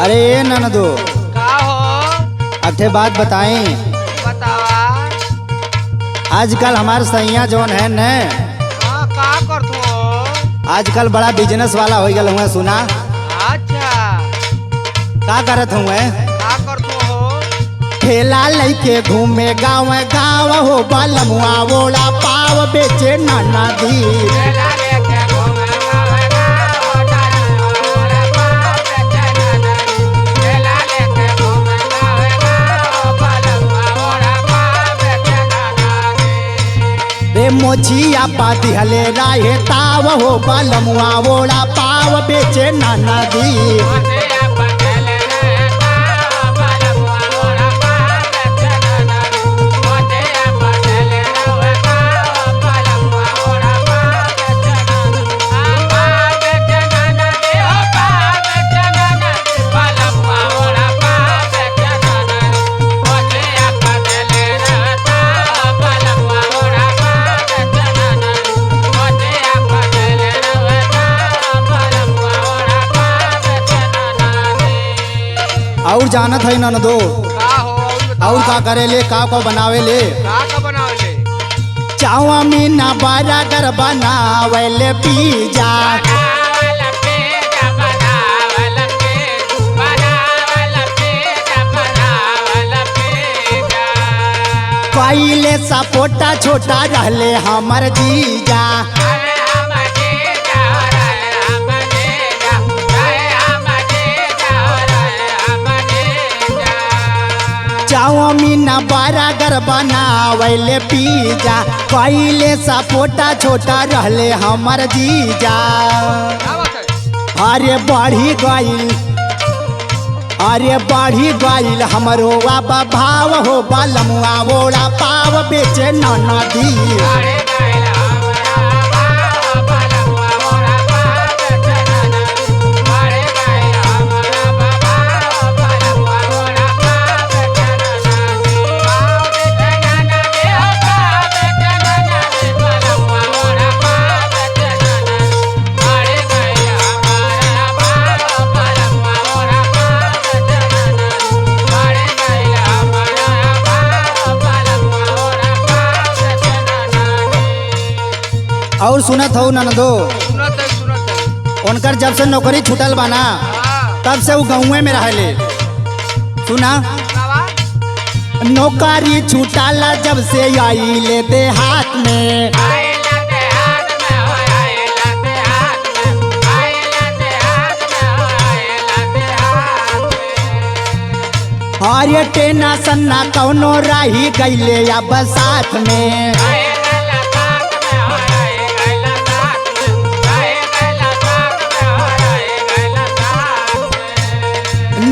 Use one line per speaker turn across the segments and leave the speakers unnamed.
अरे ननदो
का हो?
अठे बात बताई।
बतावा।
आजकल हमारे सैया जौन है न
हाँ, का करत हो?
आजकल बड़ा बिजनेस वाला हो गल हुआ सुना।
अच्छा,
का करत हुए
का करत हो?
ठेला लेके घूमे गाँव गाँव हो बालमुआ वोड़ा पाव बेचे नाना दी। रे मोचिया पाती हले राहे ताव हो बालमुआ वोड़ा पाव बेचे नाना दी। और जानत है ननदो
का हो?
और का करे ले का बनावे ले
का बनावे ले?
चाउमीन बर्गर बनावे ले पिज्जा पहले सपोटा छोटा रहले हमर जीजा। चाउमीन बर्गर बनावे ले पिज्जा पहले सपोटा छोटा रहले हमर जीजा।
का बात है?
अरे बढ़ी गईल हमरो बाबा भाव हो बालमुआ वोड़ा पाव बेचे नाना दी। और सुनत हो ननदो
सुनत है।
उनकर जब से नौकरी छूटल बाना
हाँ,
तब से वो गाँवे में रहले। सुना
बतावा।
नौकरी छूटाला जब से आई ले देहात में अरे टेना सन्ना कौनो राही गईले अब साथ में।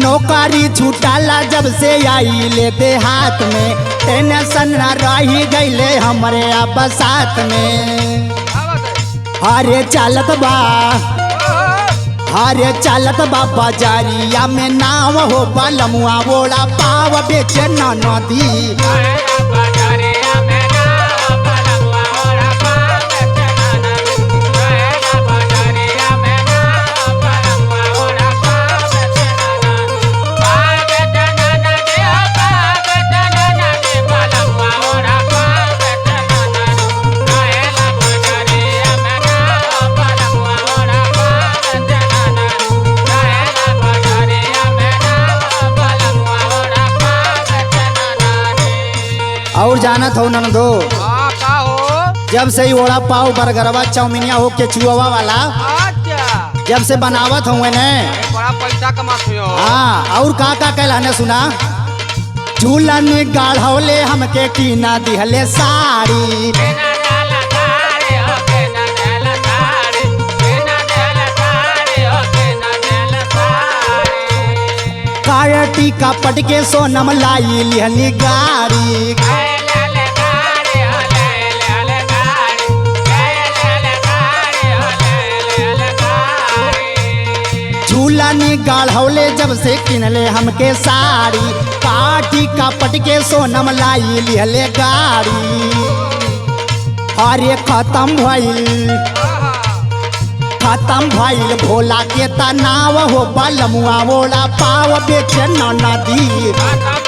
नौकरी छूटाला जब से आई ले देहात में टेंशन न रही गईले हमरे अब साथ में।
का बात है?
अरे चालत बा बाजारिया में नाव हो बालमुआ वोड़ा पाव बेचे नाना दी। और जानत हो ननदो
हाँ, का हो?
जब से ही वड़ा पाव बर्गरवा चाउमीनिया हो के चुआवा वाला
अच्छा,
जब से बनावत हुए ने
बड़ा पैसा कमात हो।
हाँ और का कहलाने सुना झूलन गाढ़ौले हमके कीना दिहले साड़ी कायटी का पटके सोनम लाई लिहली गाड़ी झूलानी गाढ़ौले जब से किनले हमके साड़ी काटी का पटके सोनम लाई लिहले गाड़ी। अरे खत्म भइल भोला के तनाव हो बलमुआ ओला पाव बेचे नदी।
का